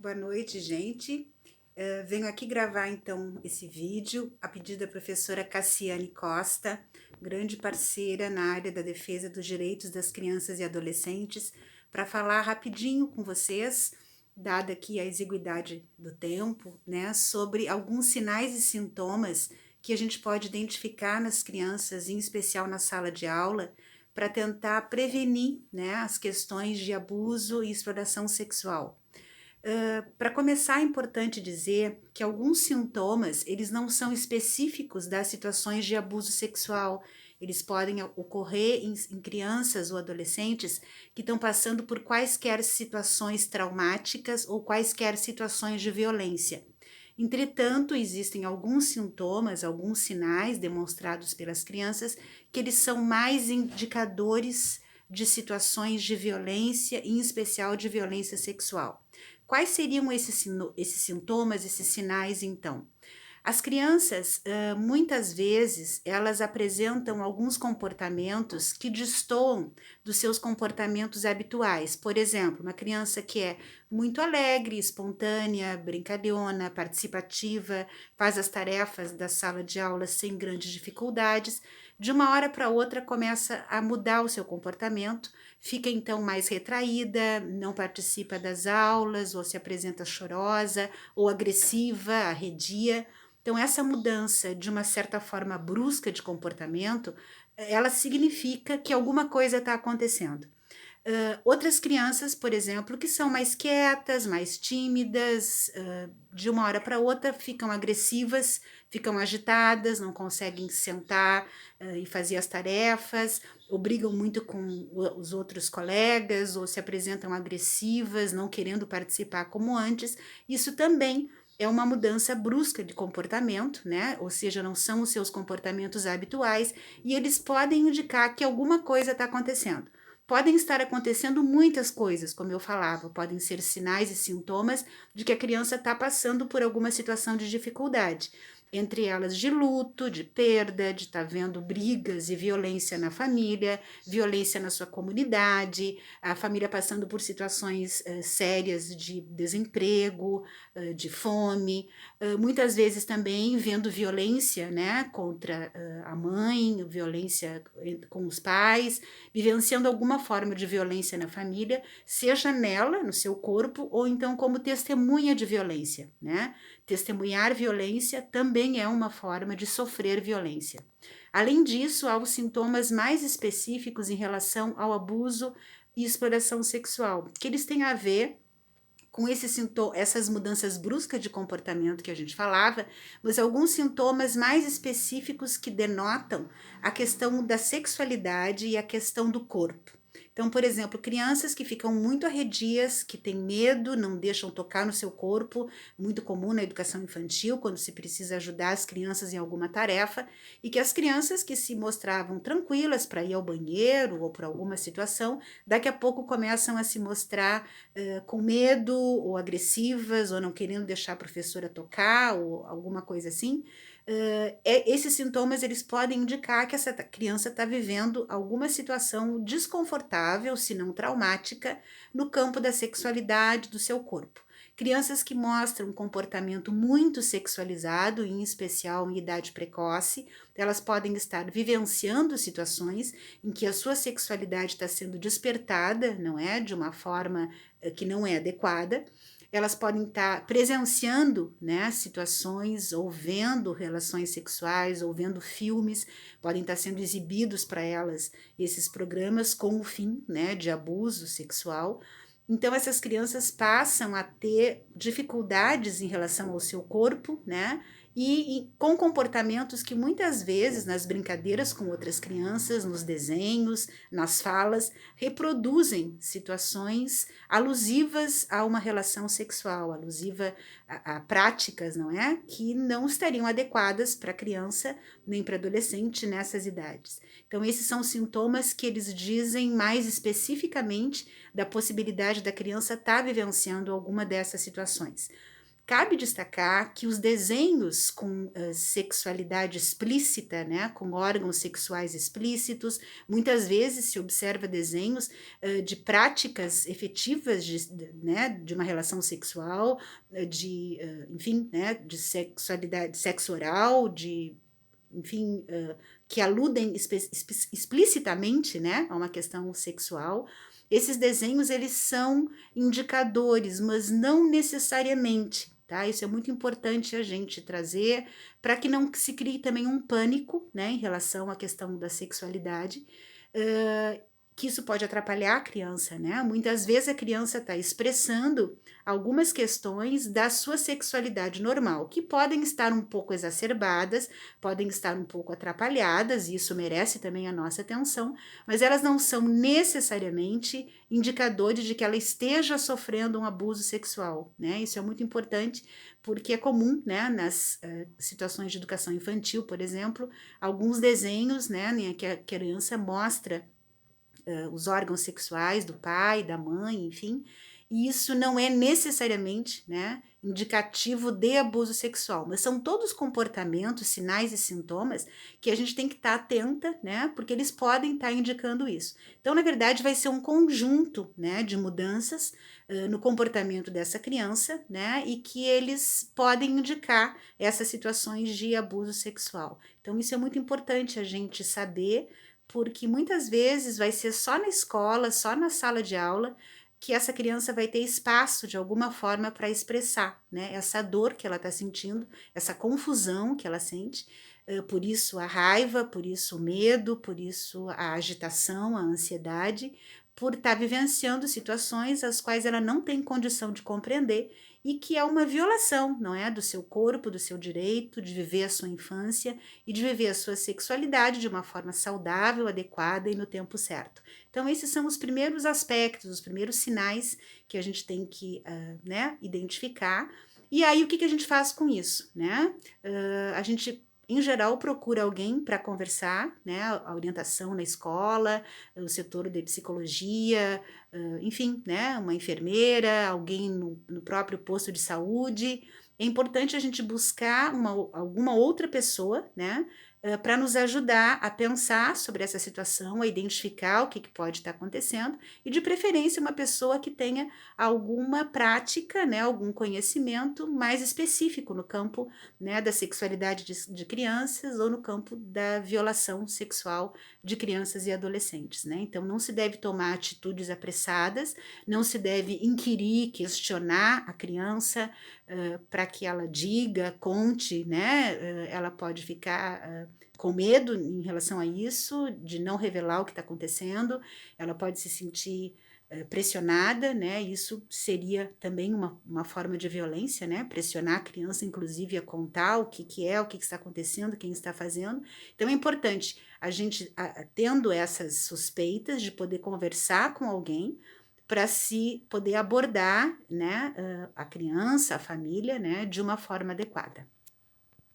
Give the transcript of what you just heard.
Boa noite, gente. Venho aqui gravar então esse vídeo a pedido da professora Cassiane Costa, grande parceira na área da defesa dos direitos das crianças e adolescentes, para falar rapidinho com vocês, dada aqui a exiguidade do tempo, né, sobre alguns sinais e sintomas que a gente pode identificar nas crianças, em especial na sala de aula, para tentar prevenir, né, as questões de abuso e exploração sexual. Para começar, é importante dizer que alguns sintomas, eles não são específicos das situações de abuso sexual. Eles podem ocorrer em crianças ou adolescentes que estão passando por quaisquer situações traumáticas ou quaisquer situações de violência. Entretanto, existem alguns sintomas, alguns sinais demonstrados pelas crianças que eles são mais indicadores de situações de violência, em especial de violência sexual. Quais seriam esses sintomas, esses sinais, então? As crianças, muitas vezes, elas apresentam alguns comportamentos que destoam dos seus comportamentos habituais. Por exemplo, uma criança que é muito alegre, espontânea, brincalhona, participativa, faz as tarefas da sala de aula sem grandes dificuldades, de uma hora para outra começa a mudar o seu comportamento, fica então mais retraída, não participa das aulas, ou se apresenta chorosa, ou agressiva, arredia. Então, essa mudança de uma certa forma brusca de comportamento, ela significa que alguma coisa está acontecendo. Outras crianças, por exemplo, que são mais quietas, mais tímidas, de uma hora para outra ficam agressivas, ficam agitadas, não conseguem sentar e fazer as tarefas, ou brigam muito com os outros colegas, ou se apresentam agressivas, não querendo participar como antes. Isso também é uma mudança brusca de comportamento, né? Ou seja, não são os seus comportamentos habituais e eles podem indicar que alguma coisa está acontecendo. Podem estar acontecendo muitas coisas, como eu falava, podem ser sinais e sintomas de que a criança está passando por alguma situação de dificuldade, entre elas de luto, de perda, de estar vendo brigas e violência na família, violência na sua comunidade, a família passando por situações sérias de desemprego, de fome, muitas vezes também vendo violência, né, contra a mãe, violência com os pais, vivenciando alguma forma de violência na família, seja nela, no seu corpo, ou então como testemunha de violência, né? Testemunhar violência também é uma forma de sofrer violência. Além disso, há os sintomas mais específicos em relação ao abuso e exploração sexual, que eles têm a ver com essas mudanças bruscas de comportamento que a gente falava, mas alguns sintomas mais específicos que denotam a questão da sexualidade e a questão do corpo. Então, por exemplo, crianças que ficam muito arredias, que têm medo, não deixam tocar no seu corpo, muito comum na educação infantil, quando se precisa ajudar as crianças em alguma tarefa, e que as crianças que se mostravam tranquilas para ir ao banheiro ou por alguma situação, daqui a pouco começam a se mostrar com medo ou agressivas ou não querendo deixar a professora tocar ou alguma coisa assim, esses sintomas eles podem indicar que essa criança está vivendo alguma situação desconfortável, se não traumática, no campo da sexualidade do seu corpo. Crianças que mostram um comportamento muito sexualizado, em especial em idade precoce, elas podem estar vivenciando situações em que a sua sexualidade está sendo despertada, não é? De uma forma que não é adequada. Elas podem estar presenciando, né, situações ou vendo relações sexuais ou vendo filmes, podem estar sendo exibidos para elas esses programas com o fim, né, de abuso sexual. Então, essas crianças passam a ter dificuldades em relação ao seu corpo, né? E com comportamentos que muitas vezes, nas brincadeiras com outras crianças, nos desenhos, nas falas, reproduzem situações alusivas a uma relação sexual, alusiva a práticas, não é? Que não estariam adequadas para criança nem para adolescente nessas idades. Então, esses são sintomas que eles dizem mais especificamente da possibilidade da criança estar vivenciando alguma dessas situações. cabe destacar que os desenhos com sexualidade explícita, né, com órgãos sexuais explícitos, muitas vezes se observa desenhos de práticas efetivas né, de uma relação sexual, enfim, né, de sexualidade, sexo oral, enfim, que aludem explicitamente, né, a uma questão sexual. Esses desenhos, eles são indicadores, mas não necessariamente, tá? Isso é muito importante a gente trazer para que não se crie também um pânico, né, em relação à questão da sexualidade, que isso pode atrapalhar a criança, né? Muitas vezes a criança está expressando algumas questões da sua sexualidade normal, que podem estar um pouco exacerbadas, podem estar um pouco atrapalhadas, e isso merece também a nossa atenção, mas elas não são necessariamente indicadores de que ela esteja sofrendo um abuso sexual, né? Isso é muito importante, porque é comum, né, nas situações de educação infantil, por exemplo, alguns desenhos, né, em que a criança mostra os órgãos sexuais do pai, da mãe, enfim, e isso não é necessariamente, né, indicativo de abuso sexual, mas são todos comportamentos, sinais e sintomas que a gente tem que estar atenta, né, porque eles podem estar indicando isso. Então, na verdade, vai ser um conjunto, né, de mudanças no comportamento dessa criança, né, e que eles podem indicar essas situações de abuso sexual. Então, isso é muito importante a gente saber, porque muitas vezes vai ser só na escola, só na sala de aula, que essa criança vai ter espaço de alguma forma para expressar, né, essa dor que ela está sentindo, essa confusão que ela sente, por isso a raiva, por isso o medo, por isso a agitação, a ansiedade, por estar vivenciando situações as quais ela não tem condição de compreender e que é uma violação, não é, do seu corpo, do seu direito de viver a sua infância e de viver a sua sexualidade de uma forma saudável, adequada e no tempo certo. Então, esses são os primeiros aspectos, os primeiros sinais que a gente tem que né, identificar. E aí, o que a gente faz com isso? Né? A gente, em geral, procura alguém para conversar, né? A orientação na escola, o setor de psicologia, enfim, né? Uma enfermeira, alguém no próprio posto de saúde. É importante a gente buscar alguma outra pessoa, né, para nos ajudar a pensar sobre essa situação, a identificar o que pode estar acontecendo e, de preferência, uma pessoa que tenha alguma prática, né, algum conhecimento mais específico no campo, né, da sexualidade de crianças ou no campo da violação sexual de crianças e adolescentes, né? Então, não se deve tomar atitudes apressadas, não se deve inquirir, questionar a criança, para que ela diga, conte, né? Ela pode ficar com medo em relação a isso, de não revelar o que está acontecendo, ela pode se sentir pressionada, né? Isso seria também uma forma de violência, né? Pressionar a criança, inclusive, a contar o que é, o que está acontecendo, quem está fazendo. Então é importante a gente, tendo essas suspeitas, de poder conversar com alguém para se poder abordar, né, a criança, a família, né, de uma forma adequada.